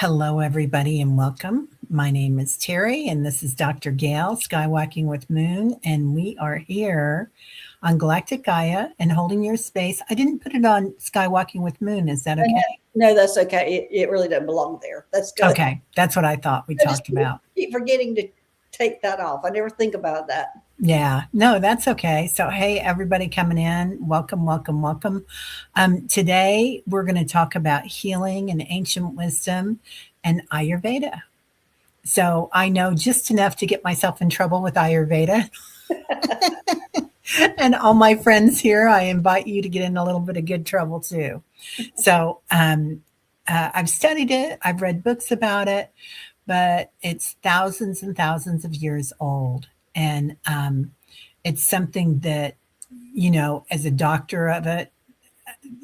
Hello, everybody, and welcome. My name is Terry, and this is Dr. Gail, Skywalking with Moon, and we are here on Galactic Gaia and holding your space. I didn't put it on Skywalking with Moon. Is that okay? No, that's okay. It really doesn't belong there. That's good. Okay, that's what I thought we I just talked about. keep forgetting to take that off. I never think about that. Yeah, no, that's okay. So, hey, everybody coming in, welcome, welcome, welcome. Today, we're going to talk about healing and ancient wisdom and Ayurveda. So, I know just enough to get myself in trouble with Ayurveda. And all my friends here, I invite you to get in a little bit of good trouble too. So, I've studied it, I've read books about it, but it's thousands and thousands of years old. And it's something that, as a doctor of it,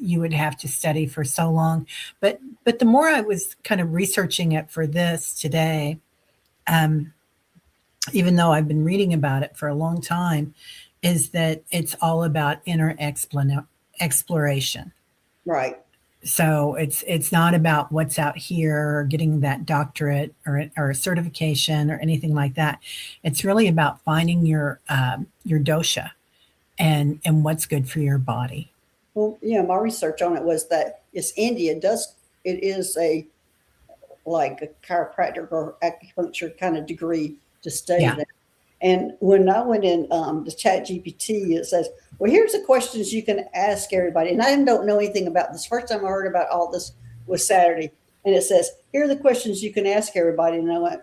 you would have to study for so long. But the more I was kind of researching it for this today, um, even though I've been reading about it for a long time, is that it's all about inner exploration. Right. So it's not about what's out here or getting that doctorate or a certification or anything like that. It's really about finding your dosha and what's good for your body. Well, my research on it was that it's India does it is a like a chiropractic or acupuncture kind of degree to study Yeah. that. And when I went in the chat GPT, it says, well, here's the questions you can ask everybody. And I don't know anything about this. First time I heard about all this was Saturday. And it says, here are the questions you can ask everybody. And I went,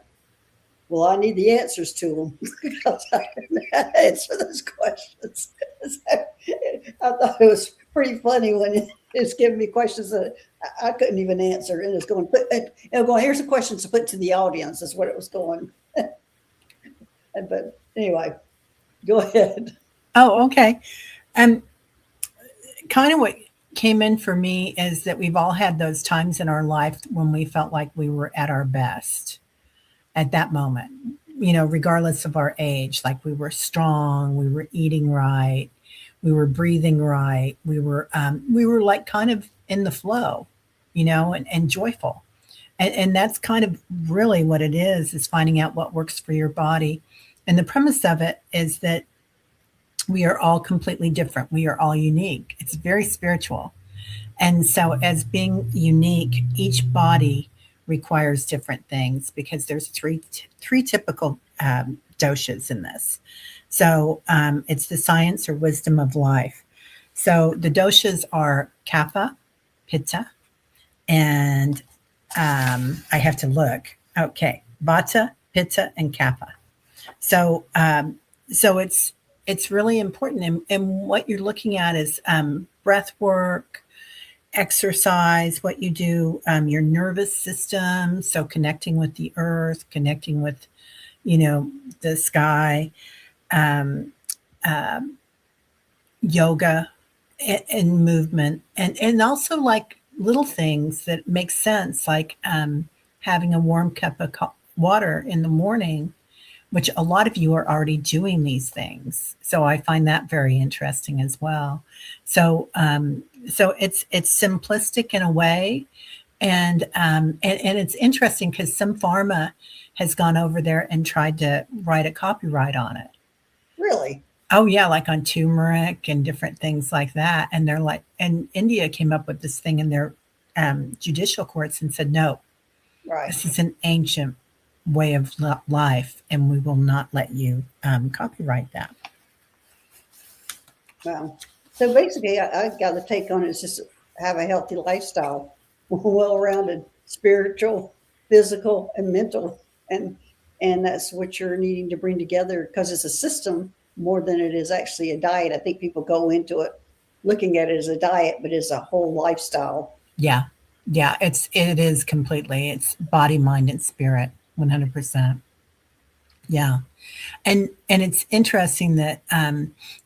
well, I need the answers to them because I didn't answer those questions. So I thought it was pretty funny when it's giving me questions that I couldn't even answer. And it's going, here's the questions to put to the audience, is what it was going. But anyway, go ahead. Oh, okay. Um, Kind of what came in for me is that we've all had those times in our life when we felt like we were at our best at that moment, regardless of our age. Like we were strong, we were eating right, we were breathing right, we were like kind of in the flow, and joyful. And that's kind of really what it is finding out what works for your body. And the premise of it is that we are all completely different. We are all unique. It's very spiritual. And so, as being unique, each body requires different things because there's three typical doshas in this. So, it's the science or wisdom of life. So, the doshas are Kapha, Pitta, and I have to look. Okay, Vata, Pitta, and Kapha. So, it's really important, and what you're looking at is breath work, exercise, what you do, your nervous system. So connecting with the earth, connecting with, the sky, um, um, yoga, and movement, and also like little things that make sense, like having a warm cup of water in the morning, which a lot of you are already doing these things. So I find that very interesting as well. So it's simplistic in a way, and it's interesting because some pharma has gone over there and tried to write a copyright on it. Really? Oh yeah, like on turmeric and different things like that. And they're like, and India came up with this thing in their judicial courts and said, no, Right. this is an ancient way of life, and we will not let you copyright that. Wow. So basically, I got the take on it is just have a healthy lifestyle, well-rounded, spiritual, physical, and mental, and that's what you're needing to bring together because it's a system more than it is actually a diet. I think people go into it looking at it as a diet, but it's a whole lifestyle. Yeah, yeah, it is completely. It's body, mind, and spirit, 100%. Yeah, and it's interesting that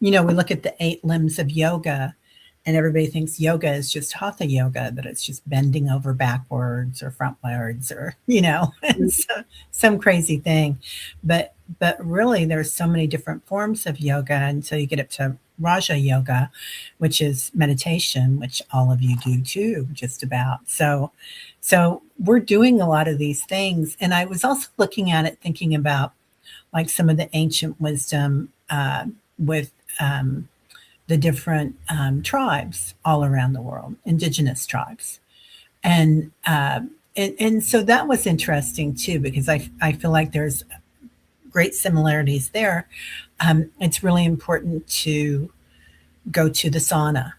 we look at the eight limbs of yoga, and everybody thinks yoga is just hatha yoga, that it's just bending over backwards or frontwards or some crazy thing. But but really there's so many different forms of yoga until you get up to Raja yoga, which is meditation, which all of you do too, just about. So we're doing a lot of these things. And I was also looking at it, thinking about like some of the ancient wisdom with the different tribes all around the world, indigenous tribes. And, and so that was interesting too, because I feel like there's great similarities there. It's really important to go to the sauna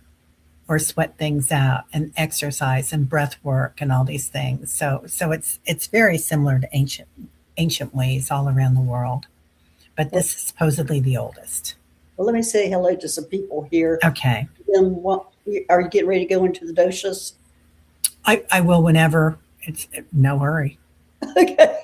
or sweat things out and exercise and breath work and all these things. So it's very similar to ancient ways all around the world. But Well, this is supposedly the oldest. well, let me say hello to some people here. Okay. What, are you getting ready to go into the doshas? I will whenever. It's no hurry. Okay.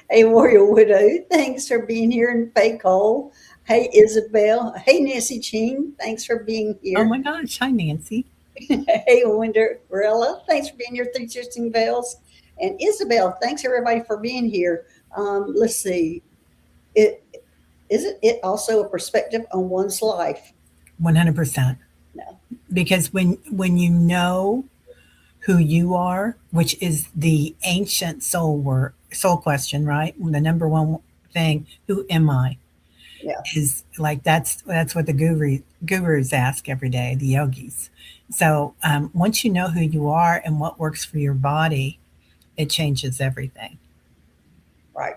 Hey, Warrior Widow, thanks for being here. And Faye Cole. Hey, Isabel. Hey, Nancy Ching, thanks for being Oh here. my gosh. Hi, Nancy. Hey, Winderella, thanks for being here. 316 Bells. And Isabel, thanks everybody for being here. Let's see. It isn't it also a perspective on one's life? 100%. No. Because when you know who you are, which is the ancient soul question, right? The number one thing, who am I? Yeah. Is like that's what the gurus ask every day, the yogis. So once you know who you are and what works for your body, it changes everything. Right.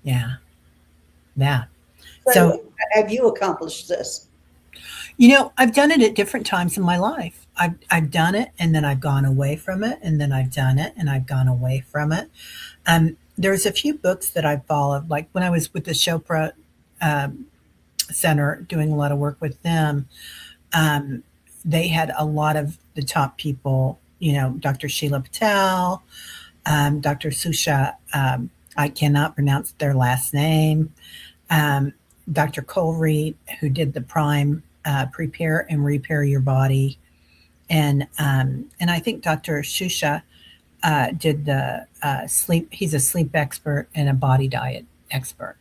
Yeah, yeah. So So have you accomplished this? I've done it at different times in my life. I've done it and then I've gone away from it, and then I've done it and I've gone away from it. There's a few books that I followed, like when I was with the Chopra um, Center doing a lot of work with them. Um, they had a lot of the top people, Dr. Sheila Patel, Dr. Susha. I cannot pronounce their last name. Um, Dr. Colreed, who did the Prime Prepare and Repair Your Body, and I think Dr. Shusha did the sleep. He's a sleep expert and a body diet expert.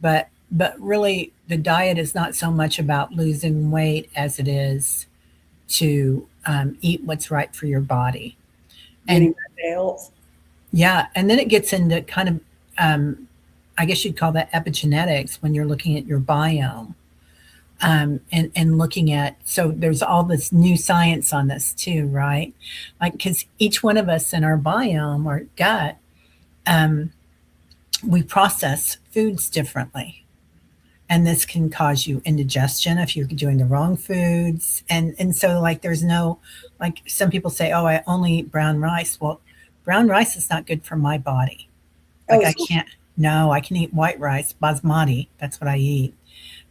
But really, the diet is not so much about losing weight as it is to eat what's right for your body. And Getting back to health? yeah, and then it gets into kind of, I guess you'd call that epigenetics when you're looking at your biome. And looking at, so there's all this new science on this too, right? Like, because each one of us in our biome or gut, um, we process foods differently. And this can cause you indigestion if you're doing the wrong foods. And so like there's no, like some people say, oh, I only eat brown rice. Well, brown rice is not good for my body. Oh, Like I can't, no, I can eat white rice, basmati. That's what I eat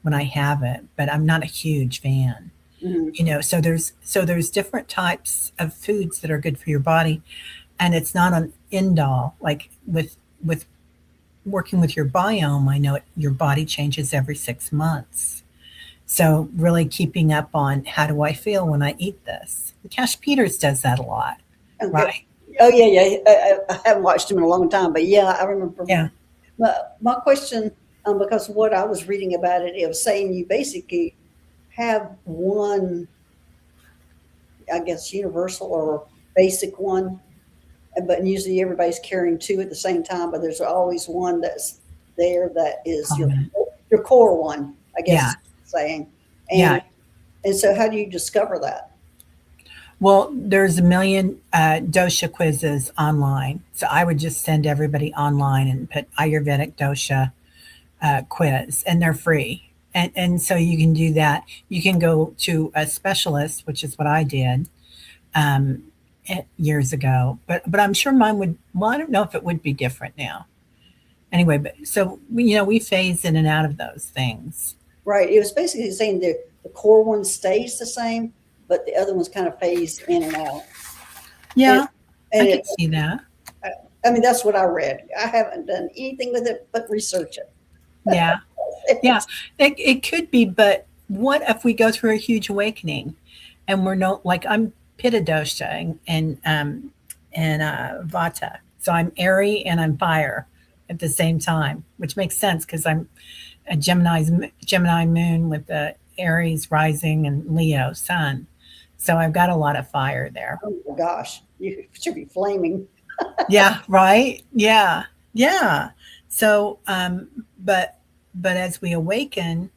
when I have it, but I'm not a huge fan. mhm. So there's different types of foods that are good for your body, and it's not an end all. Like with working with your biome, I know your body changes every 6 months. So really keeping up on how do I feel when I eat this. Cash Peters does that a lot, Okay. right? Oh yeah, yeah. I haven't watched him in a long time, but yeah, I remember. Yeah, My question, because what I was reading about it, it was saying you basically have one, I guess, universal or basic one, but usually everybody's carrying two at the same time. But there's always one that's there that is common. your core one, I guess, Yeah, is what I'm saying. yeah. And so, how do you discover that? Well, there's a million dosha quizzes online. So I would just send everybody online and put Ayurvedic dosha quiz, and they're free. And so you can do that. You can go to a specialist, which is what I did um, years ago. But I'm sure mine would. Well, I don't know if it would be different now. Anyway, but so we phase in and out of those things. Right. It was basically saying the core one stays the same, but the other ones kind of phase in and out. And, Yeah, I and could it, see that. I mean, that's what I read. I haven't done anything with it but research it. Yeah, yeah. It could be, but what if we go through a huge awakening, and we're no like I'm Pitta dosha and Vata, so I'm airy and I'm fire. at the same time, which makes sense because I'm a Gemini moon with the Aries rising and Leo sun. So I've got a lot of fire there. Oh my gosh, you should be flaming. Yeah, right. Yeah. Yeah. So but as we awaken,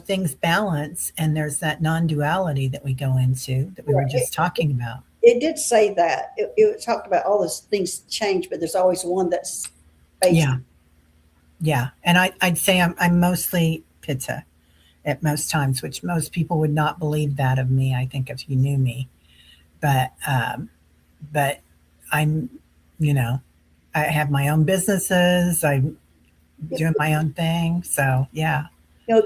things balance and there's that non-duality that we go into that we were Right. just talking about. It did say that. It talked about all those things change, but there's always one that's based. Yeah. Yeah. And I'd say I'm mostly Pitta at most times, which most people would not believe that of me, I think, if you knew me. But I'm, you know, I have my own businesses. I'm doing my own thing. So yeah.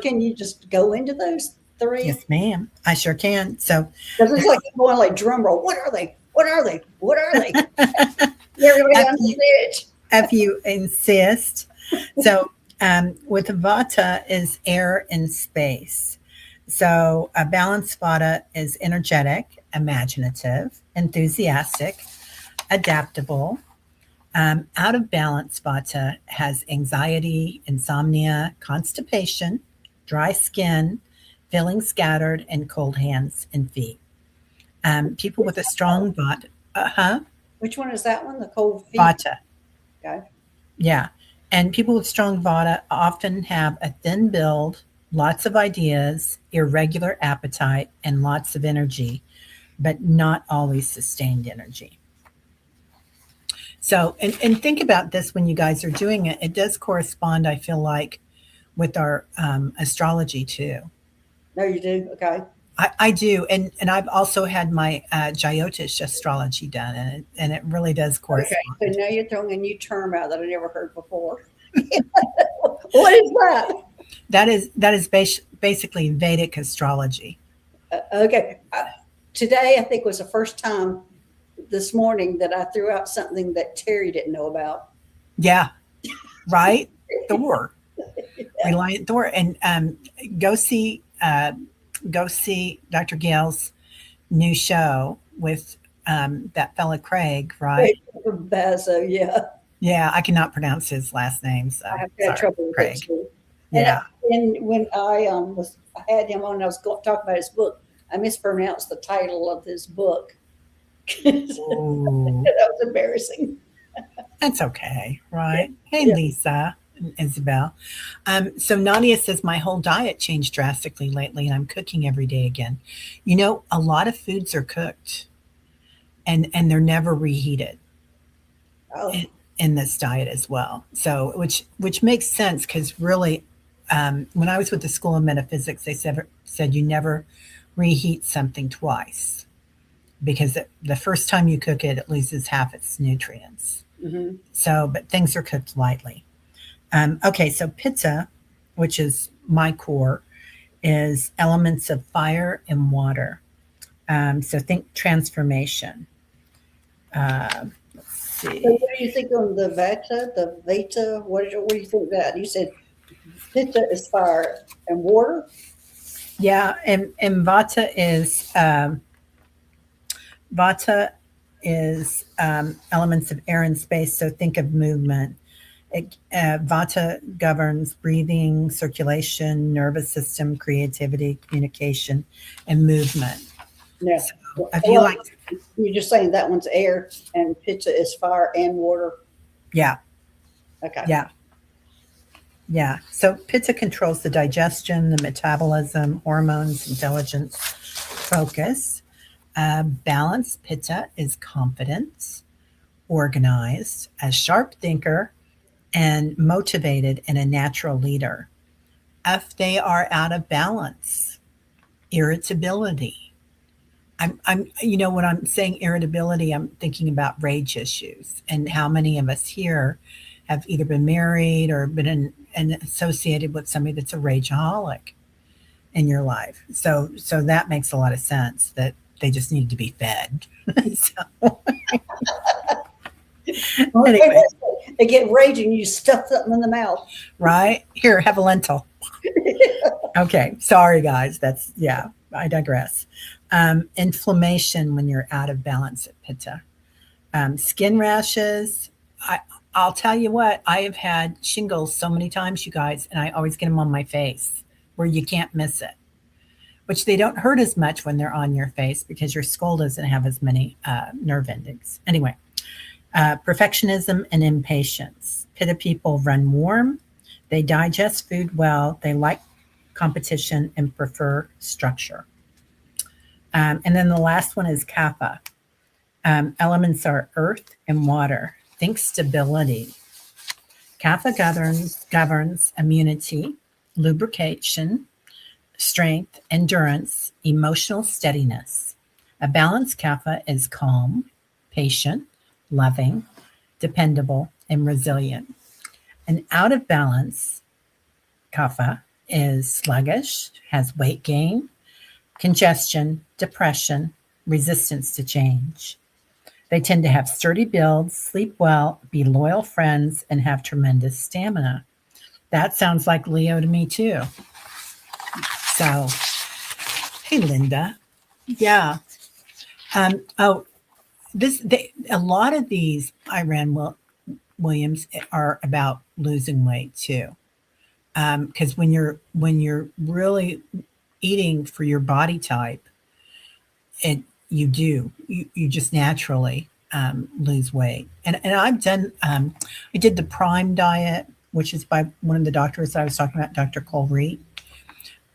Can you just go into those three? Yes, ma'am. I sure can. So Because it's like going like drum roll. What are they? What are they? What are they? Everybody on the stage. if you insist. So with Vata is air and space. So a balanced Vata is energetic, imaginative, enthusiastic, adaptable. Out of balance Vata has anxiety, insomnia, constipation, dry skin, feeling scattered, and cold hands and feet. People with a strong Vata, Which one is that one? The cold feet? Vata, Okay. yeah. And people with strong Vata often have a thin build, lots of ideas, irregular appetite, and lots of energy, but not always sustained energy. So, and think about this when you guys are doing it. It does correspond, I feel like, with our astrology too. No, you do? Okay. I do, and I've also had my Jyotish astrology done, and it really does Okay. correspond. So now you're throwing a new term out that I never heard before. What is that? That is basically Vedic astrology. Okay. Today, I think, was the first time this morning that I threw out something that Terry didn't know about. Yeah, right. Thor, Reliant Thor, and go see Dr. Gail's new show with that fella Craig, right? Bazo, yeah. Yeah, I cannot pronounce his last name, so I have had sorry, trouble with Craig. it too. Yeah. And when I had him on, and I was talking about his book. I mispronounced the title of his book. Ooh, That was embarrassing. that's okay, right? Hey, Yeah. Lisa and Isabel. So Nadia says my whole diet changed drastically lately, and I'm cooking every day again. A lot of foods are cooked, and they're never reheated Oh, in this diet as well. So which makes sense because really, when I was with the School of Metaphysics, they said you never reheat something twice because the first time you cook it, it loses half its nutrients. hmm. So, but things are cooked lightly. Okay, so Pitta, which is my core, is elements of fire and water. So think transformation. Let's So see. what do you think on the Vata? The Vata? What do you think that? You said Pitta is fire and water. Yeah, and Vata is elements of air and space. So think of movement. Vata governs breathing, circulation, nervous system, creativity, communication, and movement. No. So if you like, You're just saying that one's air and Pitta is fire and water. yeah, Okay. yeah, yeah. So Pitta controls the digestion, the metabolism, hormones, intelligence, focus. Balanced Pitta is confidence, organized, a sharp thinker, and motivated and a natural leader. If they are out of balance, irritability. When I'm saying irritability, I'm thinking about rage issues and how many of us here have either been married or been and associated with somebody that's a rageaholic in your life. So that makes a lot of sense that they just need to be fed. So anyway, They get raging, you stuff something in the mouth. right? Here, have a lentil. Okay, sorry guys. I digress. Inflammation when you're out of balance at Pitta. Skin rashes. I'll tell you what, I have had shingles so many times, you guys, and I always get them on my face where you can't miss it, which they don't hurt as much when they're on your face because your skull doesn't have as many nerve endings. Anyway, perfectionism and impatience. Pitta people run warm, they digest food well, they like competition and prefer structure. And then the last one is Kapha. Elements are earth and water. Think stability. Kapha governs immunity, lubrication, strength, endurance, emotional steadiness. A balanced Kapha is calm, patient, loving, dependable, and resilient. An out of balance Kapha is sluggish, has weight gain, congestion, depression, resistance to change. They tend to have sturdy builds, sleep well, be loyal friends, and have tremendous stamina. That sounds like Leo to me, too. So, hey, Linda. Yeah. Oh, a lot of these Williams are about losing weight too. Because when you're really eating for your body type, it you just naturally lose weight. And I did the Prime diet, which is by one of the doctors I was talking about, Dr. Cole Reed,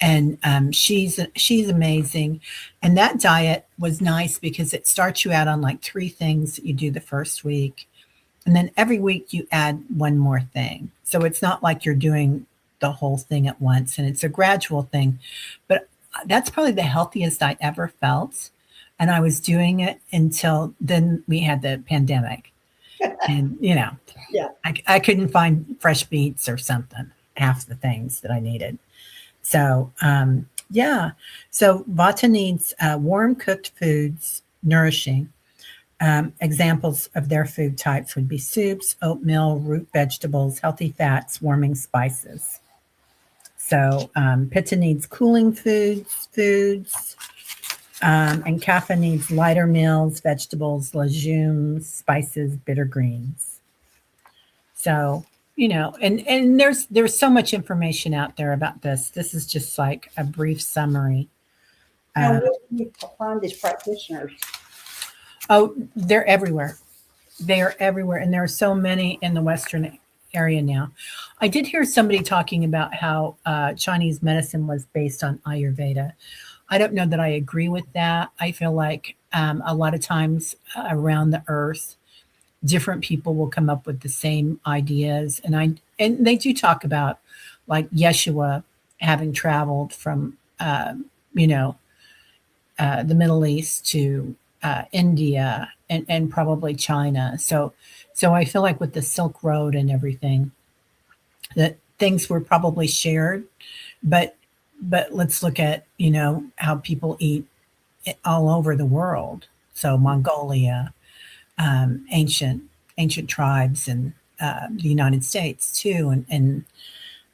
and she's amazing. And that diet was nice because it starts you out on like three things that you do the first week, and then every week you add one more thing. So it's not like you're doing the whole thing at once, and it's a gradual thing. But that's probably the healthiest I ever felt. And I was doing it until then we had the pandemic. And, Yeah. I couldn't find fresh beets or something, half the things that I needed. So, yeah. So Vata needs warm cooked foods, nourishing. Examples of their food types would be soups, oatmeal, root vegetables, healthy fats, warming spices. So Pitta needs cooling foods, and Kapha needs lighter meals, vegetables, legumes, spices, bitter greens. So, and there's so much information out there about this. This is just like a brief summary. Now, where do you find these practitioners? Oh, they're everywhere. They are everywhere, and there are so many in the Western area now. I did hear somebody talking about how Chinese medicine was based on Ayurveda. I don't know that I agree with that. I feel like a lot of times around the earth, different people will come up with the same ideas, and they do talk about like Yeshua having traveled from you know the Middle East to India and probably China. So I feel like with the Silk Road and everything, that things were probably shared, but let's look at how people eat all over the world. So Mongolia, ancient tribes in the United States too, and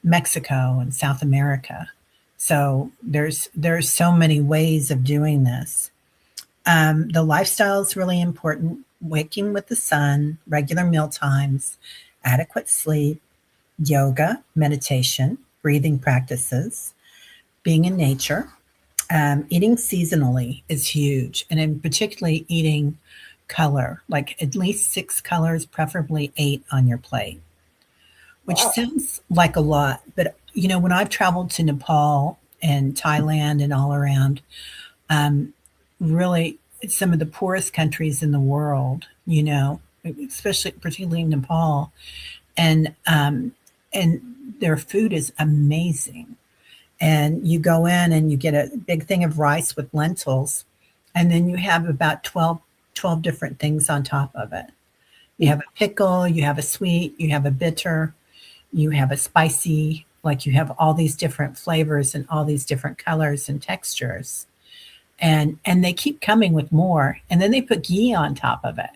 Mexico and South America. So there's so many ways of doing this. The lifestyle is really important. Waking with the sun, regular meal times, adequate sleep, yoga, meditation, breathing practices, being in nature. Eating seasonally is huge, and in particularly eating color, like at least 6 colors, preferably 8 on your plate, which Wow. sounds like a lot. But, when I've traveled to Nepal and Thailand and all around, um, really some of the poorest countries in the world, especially particularly Nepal, and their food is amazing. And you go in and you get a big thing of rice with lentils, and then you have about 12 different things on top of it. You have a pickle, you have a sweet, you have a bitter, you have a spicy, like you have all these different flavors and all these different colors and textures. And they keep coming with more, and then they put ghee on top of it.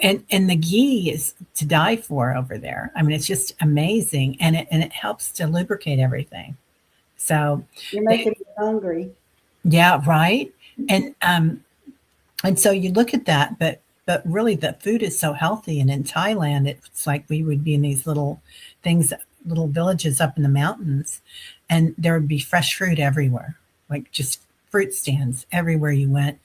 And the ghee is to die for over there. I mean, it's just amazing, and it helps to lubricate everything. So You're they, making me hungry. yeah, right. And so you look at that, but but really the food is so healthy. And in Thailand, it's like we would be in these little things, little villages up in the mountains, and there would be fresh fruit everywhere, like just fruit stands everywhere you went.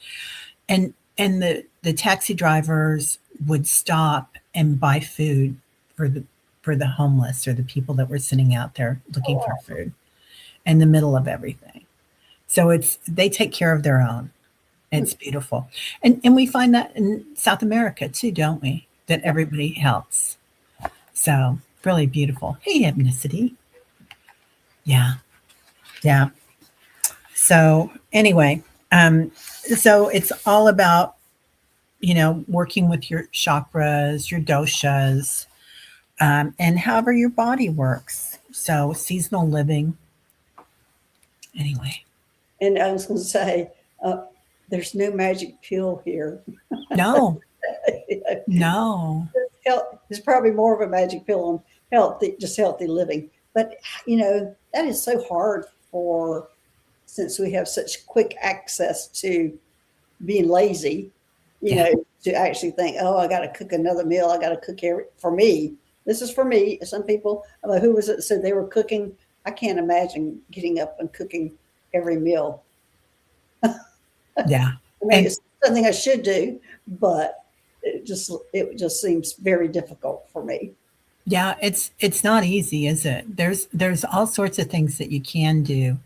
And the taxi drivers would stop and buy food for the homeless or the people that were sitting out there Oh, looking for wow. food in the middle of everything. So it's they take care of their own. Hmm. It's beautiful. And we find that in South America too, don't we? That Yeah. everybody helps. So really beautiful. Hey, ethnicity. Yeah. Yeah. So anyway, um, so it's all about, working with your chakras, your doshas, and however your body works. So seasonal living. Anyway, And I was going to say, uh, there's no magic pill here. no, no. There's probably more of a magic pill on healthy living. But that is so hard for since we have such quick access to being lazy, Yeah. to actually think, oh, I got to cook another meal. I got to cook for me. This is for me. Some people, who was it that said they were cooking? I can't imagine getting up and cooking every meal. Yeah. I mean, And it's something I should do, but it just seems very difficult for me. yeah, it's not easy, is it? There's all sorts of things that you can do.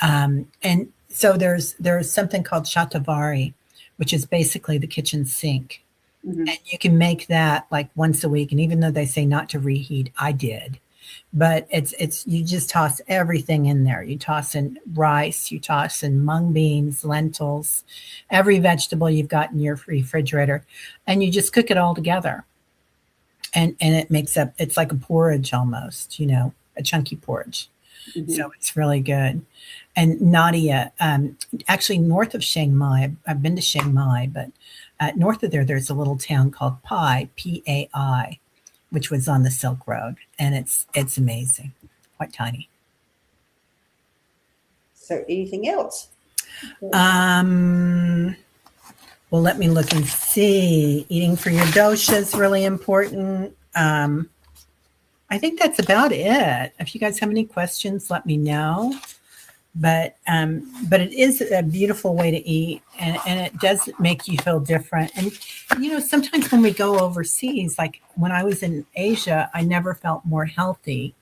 And so there's something called shatavari, which is basically the kitchen sink. Hmm. And you can make that like once a week. And even though they say not to reheat, I did. But it's you just toss everything in there. You toss in rice, you toss in mung beans, lentils, every vegetable you've got in your refrigerator, and you just cook it all together. And it makes up it's like a porridge almost, a chunky porridge. Hmm. So it's really good. And Nadia, actually north of Chiang Mai, I've been to Chiang Mai, but north of there, there's a little town called Pai, Pai, which was on the Silk Road, and it's amazing, quite tiny. So, anything else? Um, well, let me look and see. Eating for your dosha is really important. I think that's about it. If you guys have any questions, let me know. But it is a beautiful way to eat, and it does make you feel different. And sometimes when we go overseas, like when I was in Asia, I never felt more healthy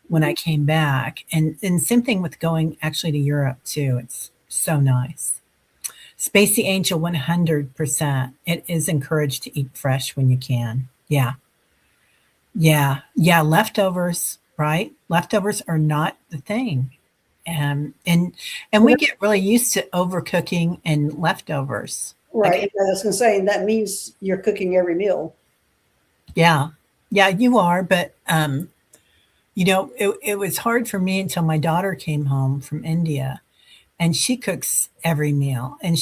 when I Mhm. came back. And same thing with going actually to Europe too. It's so nice. Spacey Angel 100%. It is encouraged to eat fresh when you can. Yeah. Yeah. Yeah. Leftovers, right? Leftovers are not the thing. And we get really used to overcooking and leftovers. Right. Like, And I was going to say, and that means you're cooking every meal. yeah. Yeah, you are, but it was hard for me until my daughter came home from India, and she cooks every meal, and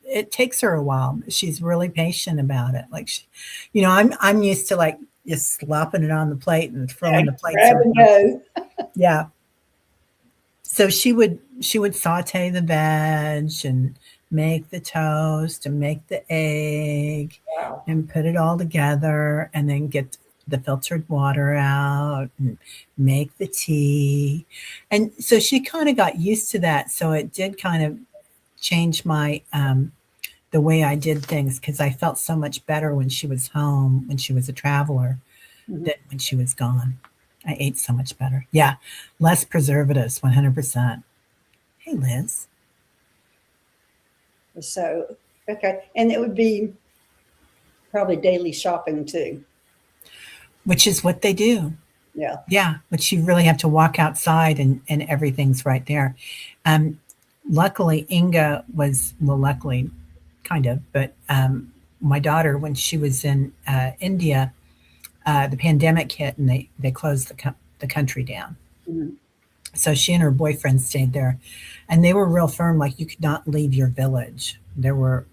it takes her a while, but she's really patient about it. Like I'm used to like just slopping it on the plate and throwing Yeah, the plates grab and around. go. Yeah. So she would saute the veg and make the toast and make the egg Wow. and put it all together and then get the filtered water out and make the tea. And so she kind of got used to that. So it did kind of change my the way I did things because I felt so much better when she was home, when she was a traveler, Mhm. than when she was gone. I ate so much better. Yeah, less preservatives, 100%. Hey, Liz. So, okay. And it would be probably daily shopping too. Which is what they do. Yeah. Yeah, but you really have to walk outside and everything's right there. Um, Luckily, Inga was, well, luckily, kind of, but my daughter, when she was in India, the pandemic hit and they closed the country down. Mhm. So she and her boyfriend stayed there, and they were real firm. Like you could not leave your village. There were,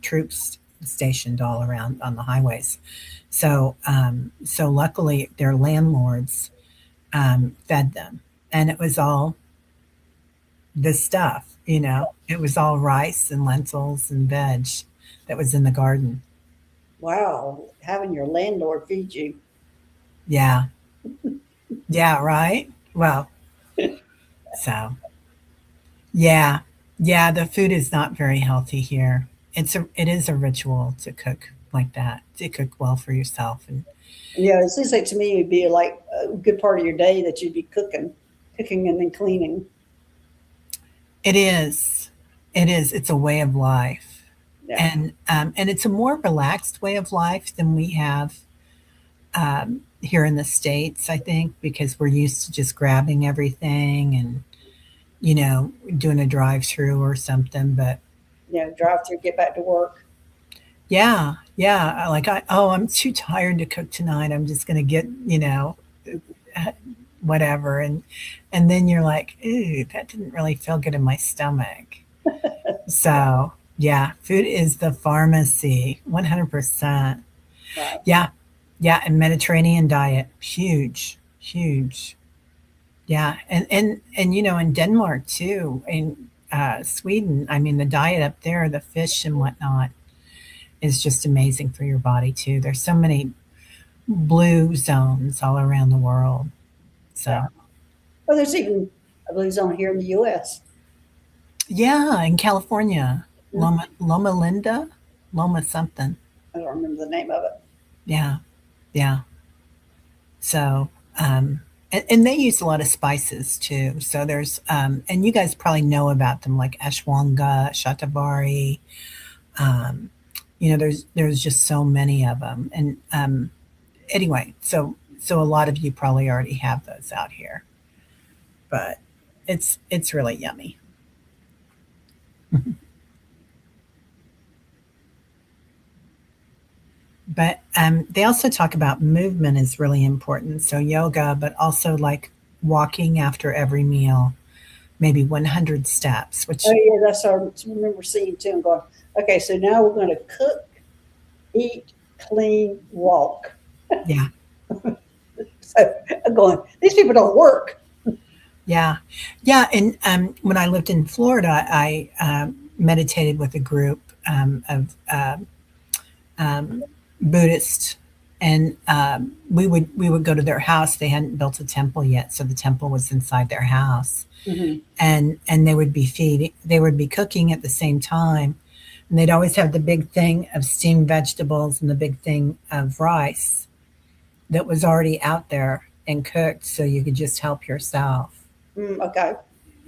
troops stationed all around on the highways. So luckily, their landlords fed them, and it was all this stuff. It was all rice and lentils and veg that was in the garden. Wow, having your landlord feed you. Yeah. Yeah, right? Well, so yeah. Yeah, the food is not very healthy here. It is a ritual to cook like that, to cook well for yourself. And Yeah, it seems like to me it'd be like a good part of your day that you'd be cooking and then cleaning. it is. It is. It's a way of life. Yeah, And it's a more relaxed way of life than we have here in the States, I think, because we're used to just grabbing everything and, doing a drive through or something. But drive through, get back to work. yeah, yeah. I'm too tired to cook tonight. I'm just going to get, whatever. And then you're like, ooh, that didn't really feel good in my stomach. So, yeah, food is the pharmacy, 100%. Right. Yeah, yeah. And Mediterranean diet, huge, huge. Yeah, and in Denmark too, in Sweden. I mean, the diet up there, the fish and whatnot, is just amazing for your body too. There's so many blue zones all around the world. Yeah. So Well, there's even, I believe, it's on here in the U.S. yeah, in California, Hmm? Loma Linda, Loma something. I don't remember the name of it. Yeah, yeah. So and they use a lot of spices too. So there's and you guys probably know about them like ashwanga, shatavari. Um, there's just so many of them. And anyway, so a lot of you probably already have those out here, but it's really yummy. But they also talk about movement is really important. So yoga, but also like walking after every meal, maybe 100 steps, Oh which yeah, that's our. I remember seeing too and going, okay, so now we're going to cook, eat, clean, walk. yeah, So I'm going, these people don't work. yeah, yeah. And when I lived in Florida, I meditated with a group of Buddhists, and we would go to their house. They hadn't built a temple yet, so the temple was inside their house, Hmm. and they would be cooking at the same time, and they'd always have the big thing of steamed vegetables and the big thing of rice that was already out there and cooked, so you could just help yourself. Okay.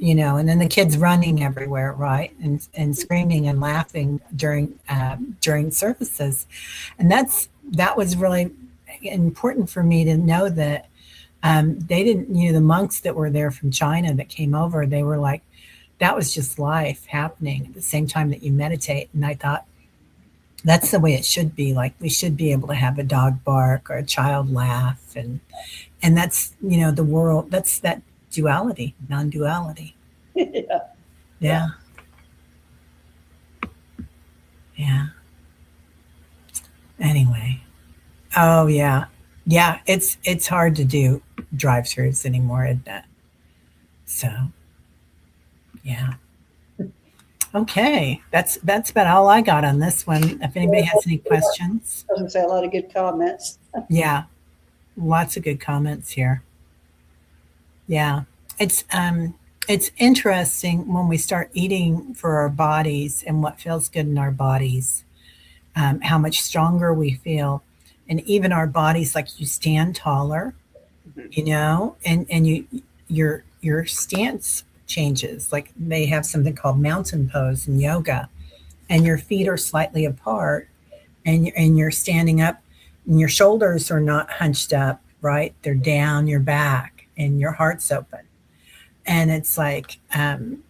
And then the kids running everywhere, right, and screaming and laughing during services, and that was really important for me to know that they didn't, the monks that were there from China that came over, they were like, that was just life happening at the same time that you meditate. And I thought, that's the way it should be. Like, we should be able to have a dog bark or a child laugh. And that's, the world, that's that duality, non duality. Yeah. Yeah. Yeah. Yeah. Anyway. Oh, yeah. Yeah. It's hard to do drive throughs anymore, isn't it? So, yeah. Okay, that's about all I got on this one. If anybody has any I questions, was going to say a lot of good comments. yeah, lots of good comments here. Yeah, it's it's interesting when we start eating for our bodies and what feels good in our bodies, how much stronger we feel, and even our bodies, like you stand taller, Mhm. and your stance changes. Like they have something called mountain pose in yoga, and your feet are slightly apart, and you're standing up, and your shoulders are not hunched up, right, they're down your back, and your heart's open, and it's like and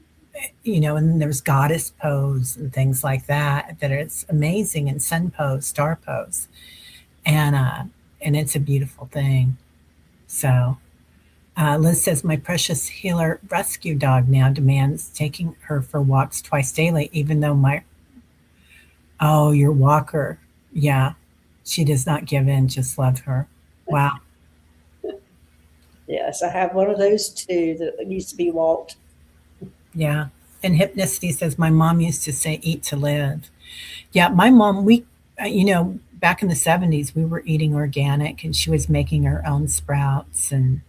there's goddess pose and things like that it's amazing, and sun pose, star pose, and it's a beautiful thing. So Liz says, my precious healer rescue dog now demands taking her for walks twice daily, even though oh, your walker. Yeah. She does not give in, just love her. Wow. Yes, I have one of those too that needs to be walked. Yeah. And Hypnicity says, my mom used to say, eat to live. Yeah. My mom, we, back in the 70s, we were eating organic, and she was making her own sprouts, and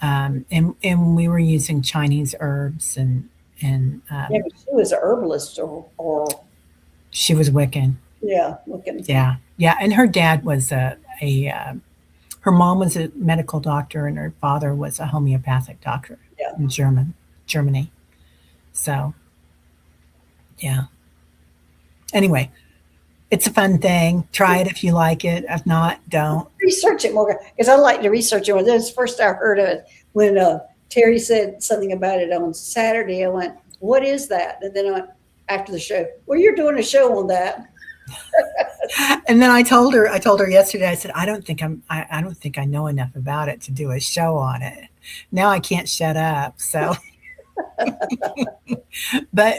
we were using Chinese herbs, and Yeah, but she was a herbalist or she was Wiccan. yeah, looking. Yeah, yeah, and her dad was a her mom was a medical doctor, and her father was a homeopathic doctor Yeah. in Germany. So yeah. Anyway, it's a fun thing. Try it if you like it. If not, don't. Research it more because I like to research it. When this was the first I heard of it, when Terry said something about it on Saturday, I went, "What is that?" And then I went after the show. Well, you're doing a show on that. And then I told her yesterday, I said, I don't think I know enough about it to do a show on it. Now I can't shut up. So, but,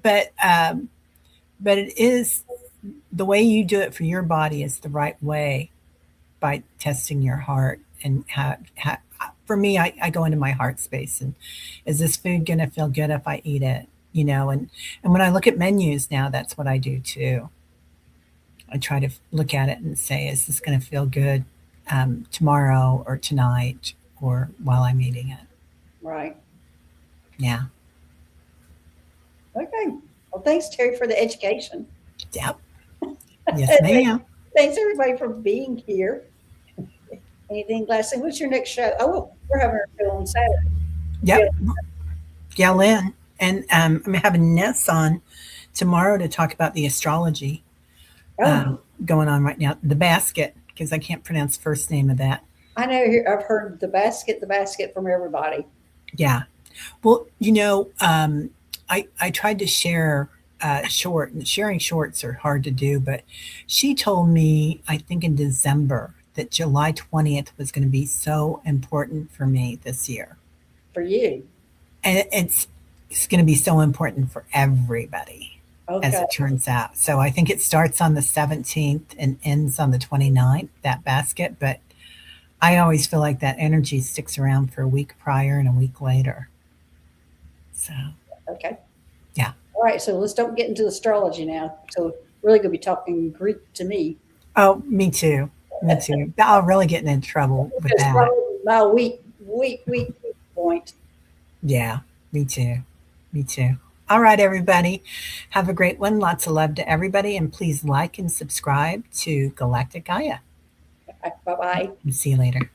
but, um, but it is the way you do it for your body is the right way by testing your heart and for me, I go into my heart space and is this food going to feel good if I eat it? And when I look at menus now, that's what I do too. I try to look at it and say, is this going to feel good tomorrow or tonight or while I'm eating it? Right. Yeah. Okay. Well, thanks, Terry, for the education. Yep. Yes, ma'am. Thanks, everybody, for being here. Anything last thing? What's your next show? Oh, we're having a show on Saturday. Yep. Yeah, Lynn. And I'm having Ness on tomorrow to talk about the astrology Oh, going on right now. The basket, because I can't pronounce the first name of that. I know. I've heard the basket from everybody. Yeah. Well, I tried to share short, and sharing shorts are hard to do, but she told me, I think in December, that July 20th was going to be so important for me this year. For you. And it's going to be so important for everybody, as Okay. it turns out. So I think it starts on the 17th and ends on the 29th, that basket. But I always feel like that energy sticks around for a week prior and a week later. So, Okay. yeah. All right. So let's don't get into astrology now. So really going to be talking Greek to me. Oh, me too. Me too. I'll really get in trouble with It's that. probably my weak point. Yeah, me too. Me too. All right, everybody. Have a great one. Lots of love to everybody. And please like and subscribe to Galactic Gaia. Bye bye. And see you later.